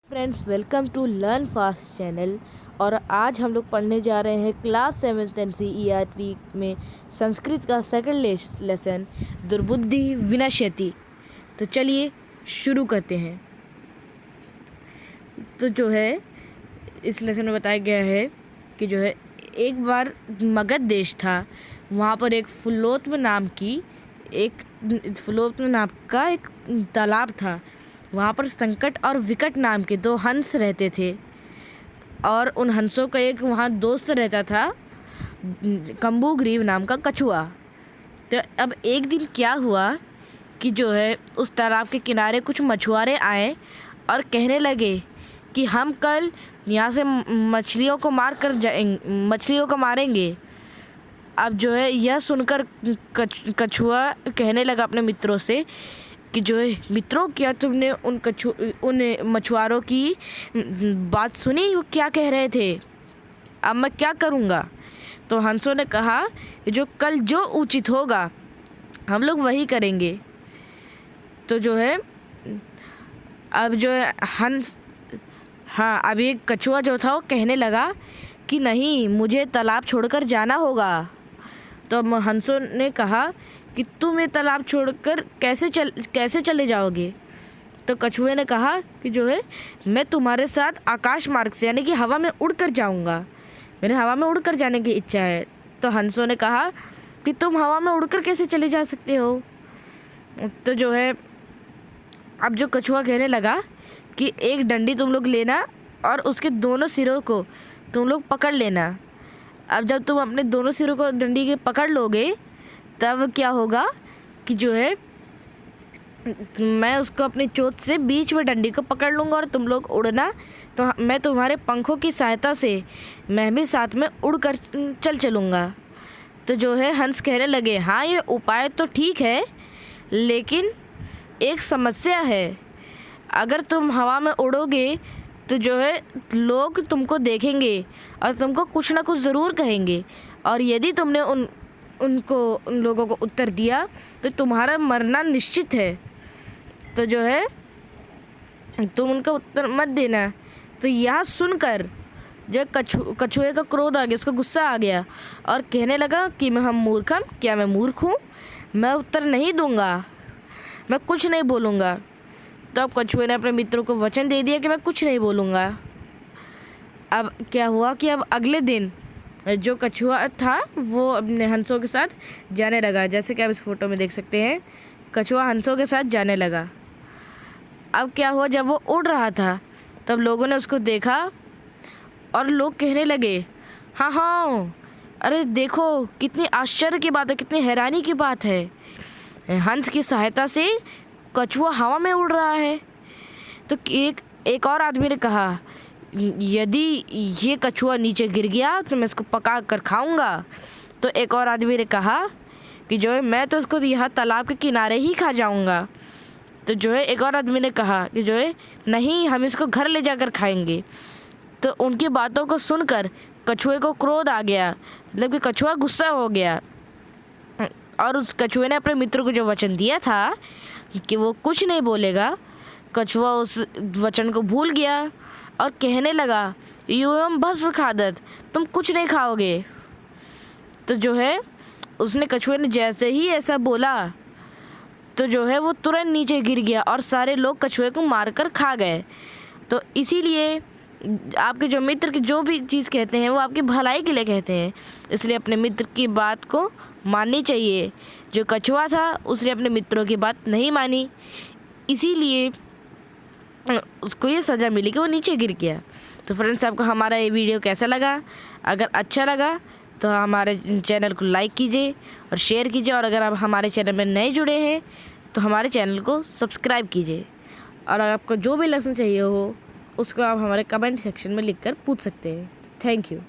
Friends, welcome to learn fast channel. और आज हम लोग पढ़ने जा रहे हैं क्लास 7th NCERT में संस्कृत का सेकंड लेसन दुर्बुद्धि विनश्यति। तो चलिए शुरू करते हैं। तो जो है इस लेसन में बताया गया है कि जो है एक बार मगध देश था। वहाँ पर एक फुलोत्म नाम का एक तालाब था। वहाँ पर संकट और विकट नाम के दो हंस रहते थे और उन हंसों का एक वहाँ दोस्त रहता था, कम्बुग्रीव नाम का कछुआ। तो अब एक दिन क्या हुआ कि जो है उस तालाब के किनारे कुछ मछुआरे आए और कहने लगे कि हम कल यहाँ से मछलियों को मारेंगे। अब जो है यह सुनकर कछुआ कहने लगा अपने मित्रों से कि जो है मित्रों, क्या तुमने उन मछुआरों की बात सुनी? वो क्या कह रहे थे? अब मैं क्या करूँगा? तो हंसों ने कहा कि जो कल जो उचित होगा हम लोग वही करेंगे। तो जो है अब जो है अब ये कछुआ जो था वो कहने लगा कि नहीं, मुझे तालाब छोड़कर जाना होगा। तो हंसों ने कहा कि तुम ये तालाब छोड़कर कैसे चले जाओगे? तो कछुए ने कहा कि जो है मैं तुम्हारे साथ आकाश मार्ग से यानी कि हवा में उड़कर जाऊंगा। मेरे हवा में उड़कर जाने की इच्छा है। तो हंसों ने कहा कि तुम हवा में उड़कर कैसे चले जा सकते हो? तो जो है अब जो कछुआ कहने लगा कि एक डंडी तुम लोग लेना और उसके दोनों सिरों को तुम लोग पकड़ लेना। अब जब तुम अपने दोनों सिरों को डंडी के पकड़ लोगे तब क्या होगा कि जो है मैं उसको अपनी चोंच से बीच में डंडी को पकड़ लूँगा और तुम लोग उड़ना। तो मैं तुम्हारे पंखों की सहायता से मैं भी साथ में उड़कर चलूँगा। तो जो है हंस कहने लगे, हाँ ये उपाय तो ठीक है, लेकिन एक समस्या है। अगर तुम हवा में उड़ोगे तो जो है लोग तुमको देखेंगे और तुमको कुछ ना कुछ ज़रूर कहेंगे, और यदि तुमने उन लोगों को उत्तर दिया तो तुम्हारा मरना निश्चित है। तो जो है तुम उनका उत्तर मत देना। तो यह सुनकर जो कछुए का क्रोध आ गया, उसको गुस्सा आ गया और कहने लगा कि क्या मैं मूर्ख हूँ? मैं उत्तर नहीं दूंगा, मैं कुछ नहीं बोलूँगा। तो अब कछुए ने अपने मित्रों को वचन दे दिया कि मैं कुछ नहीं बोलूँगा। अब क्या हुआ कि अब अगले दिन जो कछुआ था वो अपने हंसों के साथ जाने लगा। जैसे कि आप इस फोटो में देख सकते हैं, कछुआ हंसों के साथ जाने लगा। अब क्या हुआ, जब वो उड़ रहा था तब लोगों ने उसको देखा और लोग कहने लगे, हाँ हाँ, अरे देखो कितनी आश्चर्य की बात है, कितनी हैरानी की बात है, हंस की सहायता से कछुआ हवा में उड़ रहा है। तो एक और आदमी ने कहा, यदि ये कछुआ नीचे गिर गया तो मैं इसको पका कर खाऊंगा। तो एक और आदमी ने कहा कि जो है मैं तो उसको यहाँ तालाब के किनारे ही खा जाऊंगा। तो जो है एक और आदमी ने कहा कि जो है नहीं, हम इसको घर ले जाकर खाएंगे। तो उनकी बातों को सुनकर कछुए को क्रोध आ गया, मतलब कि कछुआ गुस्सा हो गया। और उस कछुए ने अपने मित्र को जो वचन दिया था कि वो कुछ नहीं बोलेगा, कछुआ उस वचन को भूल गया और कहने लगा, यूयम भस्म खादत, तुम कुछ नहीं खाओगे। तो जो है उसने कछुए ने जैसे ही ऐसा बोला तो जो है वो तुरंत नीचे गिर गया और सारे लोग कछुए को मारकर खा गए। तो इसीलिए आपके जो मित्र की जो भी चीज़ कहते हैं वो आपकी भलाई के लिए कहते हैं, इसलिए अपने मित्र की बात को माननी चाहिए। जो कछुआ था उसने अपने मित्रों की बात नहीं मानी, इसीलिए उसको ये सज़ा मिली कि वो नीचे गिर गया। तो फ्रेंड्स, आपको हमारा ये वीडियो कैसा लगा? अगर अच्छा लगा तो हमारे चैनल को लाइक कीजिए और शेयर कीजिए, और अगर आप हमारे चैनल में नए जुड़े हैं तो हमारे चैनल को सब्सक्राइब कीजिए। और अगर आपको जो भी लेसन चाहिए हो उसको आप हमारे कमेंट सेक्शन में लिखकर पूछ सकते हैं। Thank you.